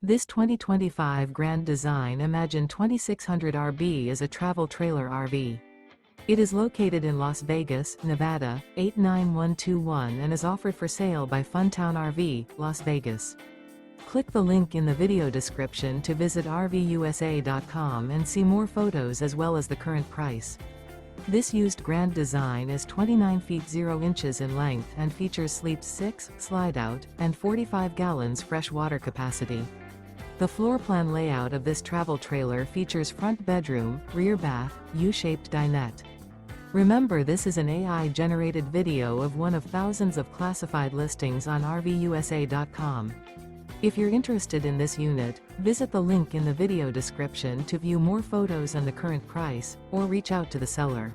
This 2025 Grand Design Imagine 2600 RB is a travel trailer RV. It is located in Las Vegas, Nevada, 89121 and is offered for sale by Funtown RV, Las Vegas. Click the link in the video description to visit RVUSA.com and see more photos as well as the current price. This used Grand Design is 29 feet 0 inches in length and features Sleep 6, Slideout, and 45 gallons fresh water capacity. The floor plan layout of this travel trailer features front bedroom, rear bath, U-shaped dinette. Remember, this is an AI-generated video of one of thousands of classified listings on RVUSA.com. If you're interested in this unit, visit the link in the video description to view more photos and the current price, or reach out to the seller.